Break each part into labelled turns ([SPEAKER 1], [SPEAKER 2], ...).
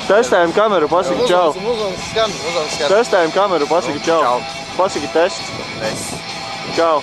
[SPEAKER 1] Testējam kameru, pasaki čau. Testējam kameru, pasaki čau. Pasaki test. Čau.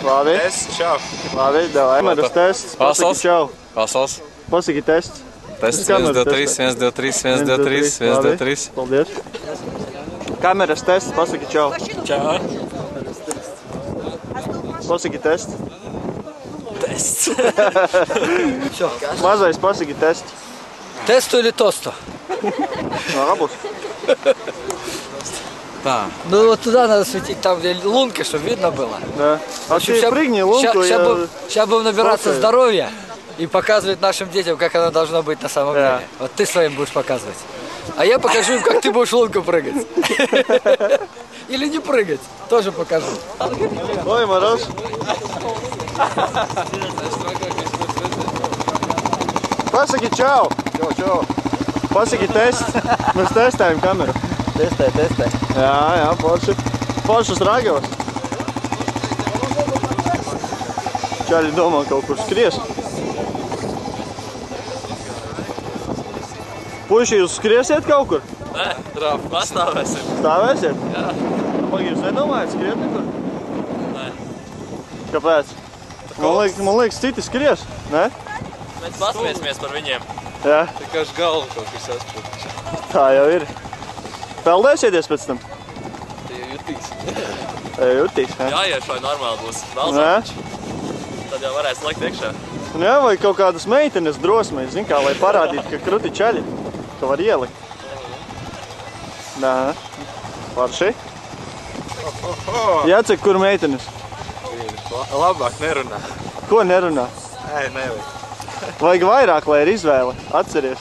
[SPEAKER 1] Labi.
[SPEAKER 2] Test, čau.
[SPEAKER 1] Labi, davai. Kameras tests, pasaki čau.
[SPEAKER 2] Pasals.
[SPEAKER 1] Pasaki test.
[SPEAKER 2] Test 1, 2, 3, 1, 2, 3, 1, 2, 3, 1, 2, 3.
[SPEAKER 1] Paldies. Kameras tests, pasaki čau.
[SPEAKER 2] Čau.
[SPEAKER 1] Pasaki test.
[SPEAKER 2] Tests.
[SPEAKER 1] Mazais pasaki test.
[SPEAKER 3] Тесту или тосту?
[SPEAKER 1] Абус.
[SPEAKER 2] Да.
[SPEAKER 3] Ну вот туда надо светить, там где лунки, чтобы видно было.
[SPEAKER 1] Да. А ты прыгни лунку,
[SPEAKER 3] Сейчас будем набираться здоровья и показывать нашим детям, как оно должно быть на самом деле. Вот ты своим будешь показывать. А я покажу им, как ты будешь лунку прыгать. Или не прыгать, тоже покажу.
[SPEAKER 1] Ой, Мороз. Pasaki čau. Čau. Pasaki test. Mēs testējam kameru.
[SPEAKER 3] Тестай.
[SPEAKER 1] Jā, forši. Foršas ragavas. Čaļi domā kaut kur skries. Puiši, jūs skriesiet kaut kur?
[SPEAKER 2] Nē, Rāf, pastāvēsim.
[SPEAKER 1] Stāvēsiet?
[SPEAKER 2] Jā.
[SPEAKER 1] Pagaid, jūs nedomājat skriet nekur?
[SPEAKER 2] Nē.
[SPEAKER 1] Kāpēc? Man liekas, citi skries, ne?
[SPEAKER 2] Mēs pasmiesimies par viņiem.
[SPEAKER 1] Jā.
[SPEAKER 2] Tikai galvu kaut kas atspūtīšu.
[SPEAKER 1] Tā jau ir. Peldēsieties pēc tam?
[SPEAKER 2] Tie jutīs.
[SPEAKER 1] Jutīs, jā.
[SPEAKER 2] Jāiet vai normāli būs.
[SPEAKER 1] Nē.
[SPEAKER 2] Tad jau varēs likt iekšā.
[SPEAKER 1] Jā, vai kaut kādas meitenes drosmei, zin kā, lai parādītu, ka kruti čaļi, ka var ielikt. Nē. Varši? Jācek, kur meitenes?
[SPEAKER 2] Labāk nerunā.
[SPEAKER 1] Ko nerunā?
[SPEAKER 2] Nē, nevajag.
[SPEAKER 1] Vajag vairāk, lai ir izvēle. Atceries.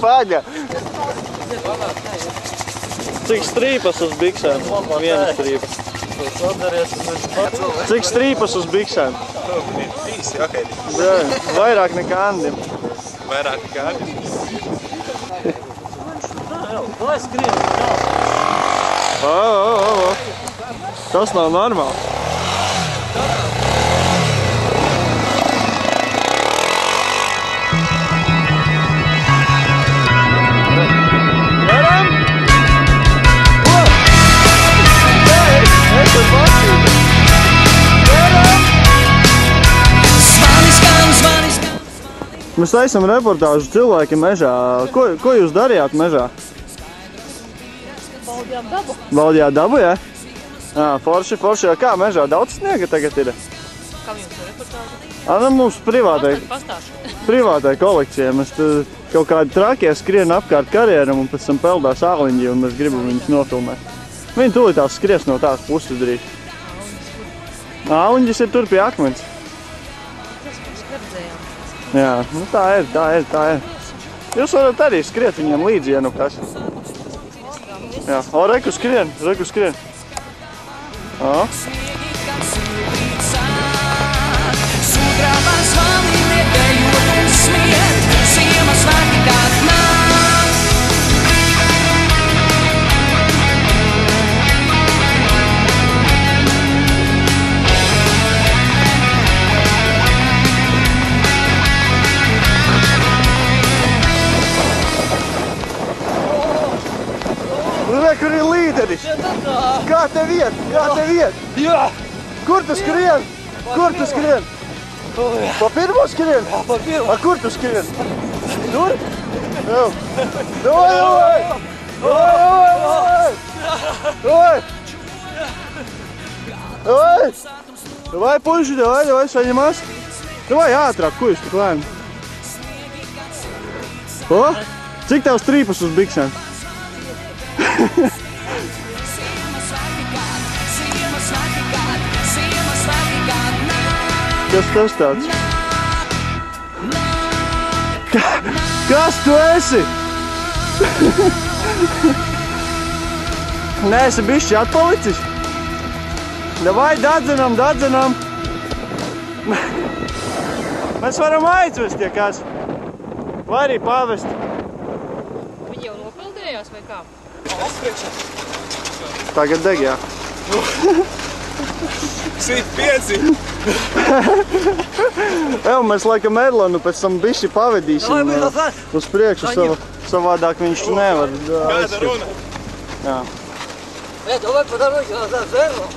[SPEAKER 1] Paga. Cik strīpas uz biksēm? Viena strīpa. Cik strīpas uz biksēm?
[SPEAKER 2] 3, ok.
[SPEAKER 1] Vairāk nekā Andim.
[SPEAKER 2] Vairāk nekā Andim.
[SPEAKER 1] Tas nav normāli. Mēs taisam reportāžu cilvēki mežā. Ko jūs darījāt mežā?
[SPEAKER 4] Baudījām dabu.
[SPEAKER 1] Baudījāt dabu, jā? Jā, forši. Kā mežā? Daudz sniega tagad ir?
[SPEAKER 4] Kam jums ir reportāža?
[SPEAKER 1] Nu, mums privātai kolekcijai. Mēs kaut kādi trakie skrien apkārt karjeram un pēc tam peldās āliņģi un mēs gribam viņus nofilmēt. Viņi tūlītās skries no tās puses drīz. Āliņģis ir tur pie akmens. Jā, nu tā ir. Jūs varat arī skriet viņiem līdzi, ja nu kas. Jā, reku skrien. Kur ir līderis? Kā tev iet?
[SPEAKER 3] Jā!
[SPEAKER 1] Kur tu skrien? Pa pirmo skrien?
[SPEAKER 3] Jā, pa pirmo.
[SPEAKER 1] A kur tu skrien? Tur? Jā. Davai, puiši, davai, saņemās. Davai, ātrāk, ko jūs tik lēni? Cik tev strīpas uz biksēm? Kas tas tāds? Kas tu esi? Neesi bišķi atpalicis? Davai, dadzenam. Mēs varam aizvest, ja kas. Vai arī pavest.
[SPEAKER 4] Viņi jau nopildījās vai kā?
[SPEAKER 1] Tagad deg, jā.
[SPEAKER 2] Sīt 5.
[SPEAKER 1] Jā, mēs laikam Erlanu pēc tam bišķi pavedīsim uz priekšu, savādāk viņš nevar.
[SPEAKER 2] Kāda runa?
[SPEAKER 1] Jā.
[SPEAKER 3] Давай по дороге назад за Эрлом.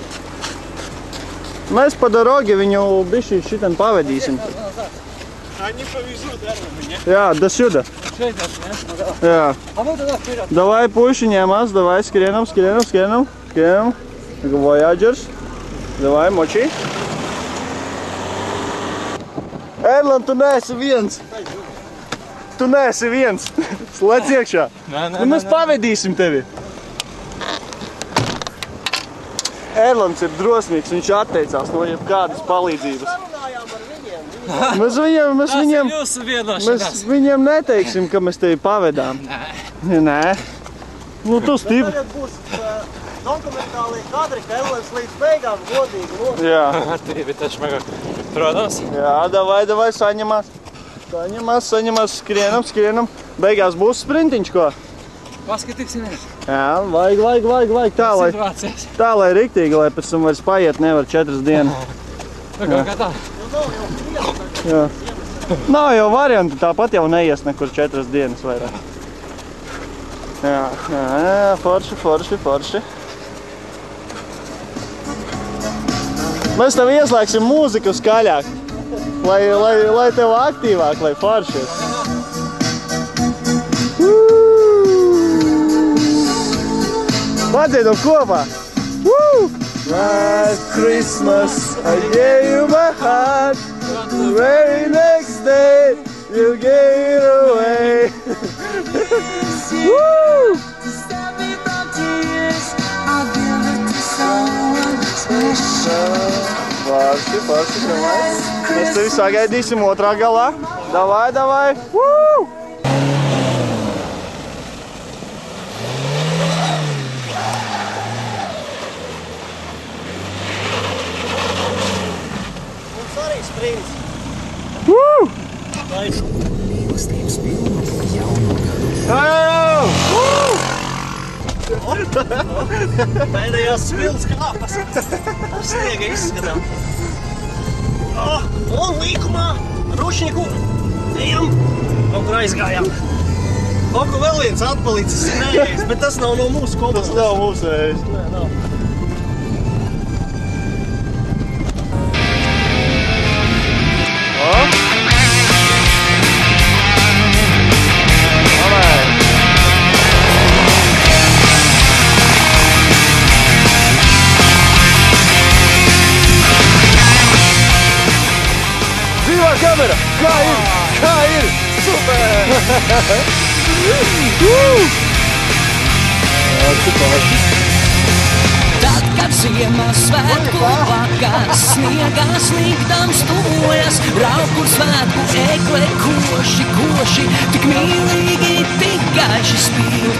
[SPEAKER 1] Mēs pa dorogi viņu bišķi šitam pavedīsim.
[SPEAKER 2] Они повезут, Эрлана,
[SPEAKER 1] Jā, до сюда. Jā.
[SPEAKER 3] А мы туда вперед.
[SPEAKER 1] Давай, puiši, ņemās, давай, skrienam. Voyagers. Davai, moči. Erlan, tu neesi viens. Slēdz iekšā. Mēs pavedīsim tevi. Erlans ir drosmīgs, viņš atteicās no jebkādas palīdzības. Mēs viņiem neteiksim, ka mēs tevi pavedām. Nē. Nu, tu stipri.
[SPEAKER 5] Tagad būs dokumentālie kadri, ka Erlans līdz beigām godīgi nos.
[SPEAKER 1] Jā.
[SPEAKER 2] Bet taču mega, protams.
[SPEAKER 1] Jā, davai, saņemās. Saņemās, skrienam. Beigās būs sprintiņš, ko?
[SPEAKER 3] Paskatīsimies.
[SPEAKER 1] Jā, vajag tā, lai riktīgi, lai pēc tam vairs paiet nevar 4 dienas.
[SPEAKER 3] Kā tā?
[SPEAKER 1] Jā. Nav jau varianti, tāpat jau neies nekur 4 dienas vairāk. Jā, forši. Mēs tev ieslēgsim mūziku skaļāk, lai tev aktīvāk, lai foršies. Padziedam kopā! Last Christmas I gave you my heart. The very next day you gave it away. Woo! Forši, mēs tevi sagaidīsim otrā galā. Davai! Woo! Woo!
[SPEAKER 5] Pēdējās smilts kāpas. Ar sniega izskatām. Un līkumā rušņiku ejam. Kaut kur aizgājām. Kaut kur vēl viens atpalicis neies, bet tas nav no mūsu komandas.
[SPEAKER 1] Tas nav mūsu reiz.
[SPEAKER 5] Nē, nav.
[SPEAKER 1] Kamera! Kā ir? Super!
[SPEAKER 6] Tad, kad Ziemassvētku vakars sniegā sniegdams tuvojas, rauku svētku ekle koši, tik mīlīgi, tik gaiši spīd.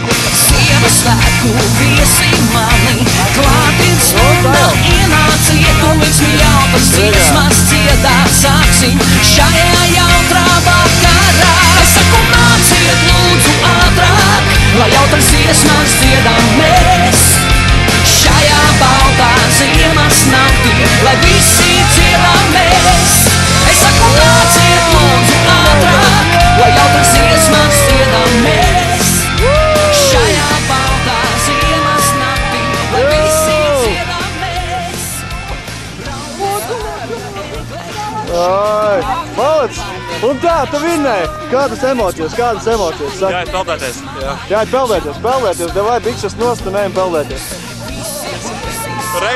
[SPEAKER 6] Ziemassvētku viesi mani, klāt ir stunda, ienāciet, un līdz mīļautas dziesmas dziedāt sāksim šajā jautrā vakarā. Es saku, nāciet lūdzu ātrāk, lai jautras dziesmas dziedām mēs. Šajā baltā ziemas naktī, lai visi dziedāmies. Es saku, nāciet lūdzu ātrāk, lai jautras dziesmas dziedāmies. Šajā baltā ziemas naktī, lai visi dziedāmies.
[SPEAKER 1] Malac! Un tā, tu vinnēji! Kādas emocijas?
[SPEAKER 2] Jāiet peldēties.
[SPEAKER 1] Jāiet peldēties. Davai bikses nost un ejam peldēties.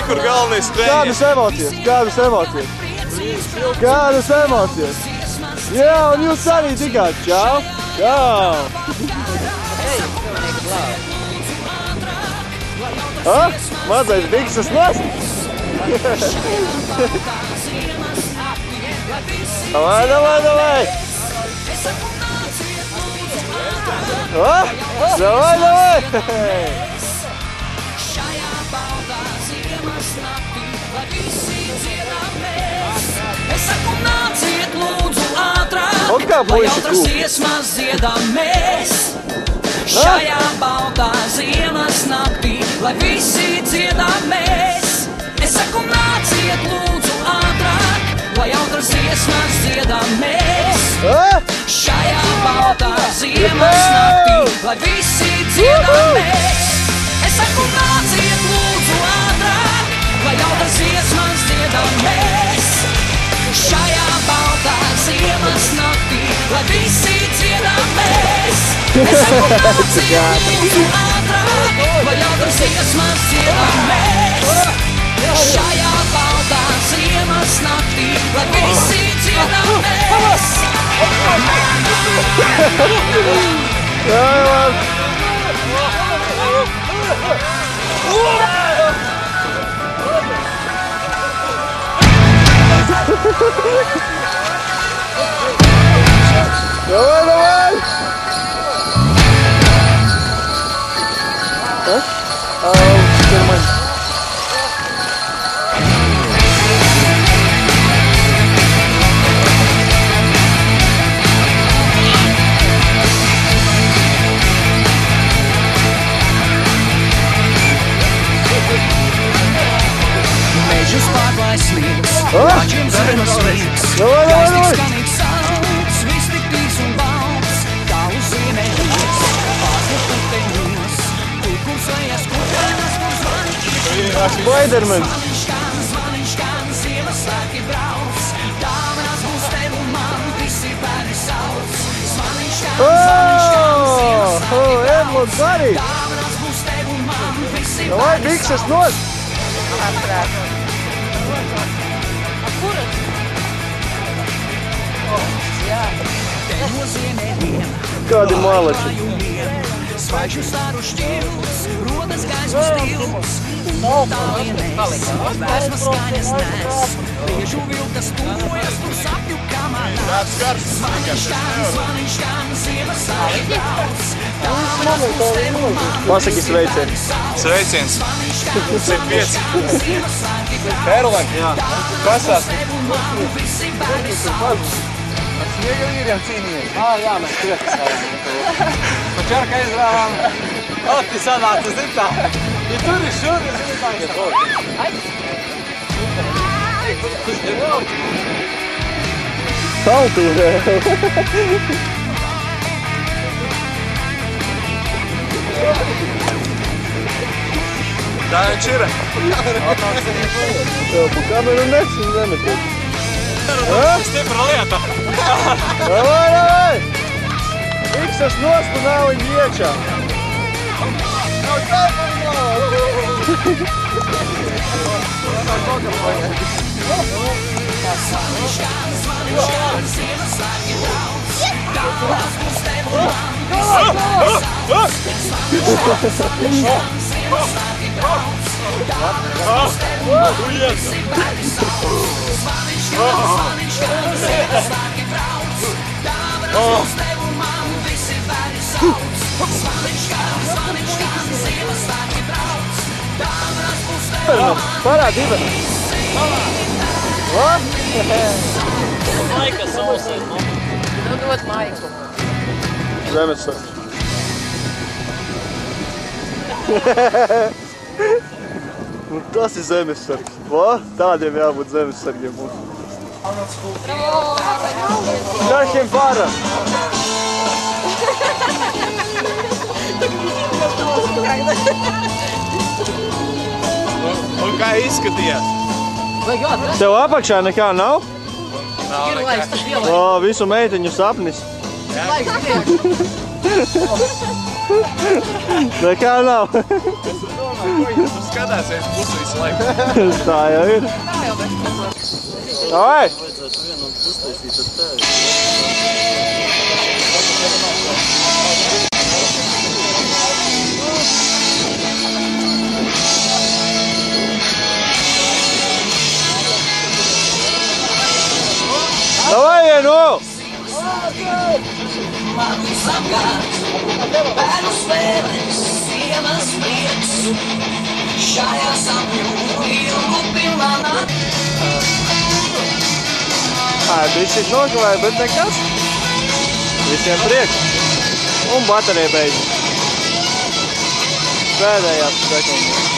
[SPEAKER 2] Kur galvenais treniņš.
[SPEAKER 1] Kādas emocijas? Jā, un jūs arī tikāt. Čau! Mazais bikses nost! Davai! Davai!
[SPEAKER 6] Es saku, nāciet lūdzu ātrāk,
[SPEAKER 1] Un kā
[SPEAKER 6] lai
[SPEAKER 1] puiši
[SPEAKER 6] jautras
[SPEAKER 1] kūp?
[SPEAKER 6] dziesmas dziedāmies. Šajā baltā ziemas naktī, lai visi dziedāmies. Es saku, nāciet lūdzu ātrāk, dziesmas dziedam mēs. Šajā baltā ziemas naktī, lai visi dziedam mēs. Es saku, nāciet lūdzu ātrāk, lai jautras dziesmas dziedam mēs. Šajā baltā ziemas naktī, lai visi dziedam mēs. Es saku, nāciet lūdzu ātrāk, lai jautras dziesmas dziedam mēs. Šajā baltā ziemas naktī, lai visi dziedam mēs.
[SPEAKER 1] Давай, давай! Нормально.
[SPEAKER 6] Mežus pārklāj sniegs, raķiem zemes slīgs. Gaistīgs skanīgs sauts, viss tik tīrs un balts, kā uz ziemeļos, pārslut puteņos, tur, kur svejas kukurās, kur zvaniņš.
[SPEAKER 1] Spiderman.
[SPEAKER 6] Zvaniņš skan, Ziemassvētki brauc, dāvanas būs tev un man, visi bērni sauc. Zvaniņš skan, Ziemassvētki brauc, dāvanas būs tev un man, visi
[SPEAKER 1] Давай,
[SPEAKER 6] bērni
[SPEAKER 1] Bikses,
[SPEAKER 6] sauc.
[SPEAKER 1] nos! Kādi maleči?
[SPEAKER 6] Svaigžņu staru šķils, rodas gaismas stils, un tā vienreiz, vēsmas skaņas nes, liežu vilkas tuvojas, tur sapņu kamanās. Zvaniņš skan, Ziemassvētki brauc, dāvanas būs tev un man,
[SPEAKER 1] Pasaki sveicieni.
[SPEAKER 2] Sveiciens. 105.
[SPEAKER 6] Erlen,
[SPEAKER 2] Kas tās?
[SPEAKER 6] visi bērni sauc.
[SPEAKER 2] Sniega vīriem cīnījās.
[SPEAKER 5] Jā, mēs priekasājām.
[SPEAKER 2] Pa čarka izrāvām. Oti sanāca, zin tā. Ja tur ir šur, zin tā.
[SPEAKER 1] Saltīnē.
[SPEAKER 2] Tā viņš ir.
[SPEAKER 1] Jā, pa kameru nemet.
[SPEAKER 2] Stipra lieta.
[SPEAKER 1] Davai, davai! Bikses nost un āliņi iekšā. Parādi, Ivana.
[SPEAKER 5] Maika sausēt, no?
[SPEAKER 4] Nu, dod maiku.
[SPEAKER 1] Zemesargs. Tas ir zemesargs. Tādiem jābūt zemesargiem mums. Dažiem pārā.
[SPEAKER 2] Un kā izskatījās?
[SPEAKER 1] Tev apakšā nekā nav?
[SPEAKER 2] Nav nekā.
[SPEAKER 1] Visu meiteņu sapnis. Nekā nav.
[SPEAKER 2] Tu skatāsies pusi visu laiku.
[SPEAKER 1] Tā jau ir. Davai! Davai, vienu!
[SPEAKER 6] Manis apkārt, bērnu spēles, ziemas prieks, šajā sapņu ilgu pilnā nakti.
[SPEAKER 1] Bišķīt nokavēja, bet nekas. Visiem prieks. Un baterija beidzas. Pēdējās sekundes.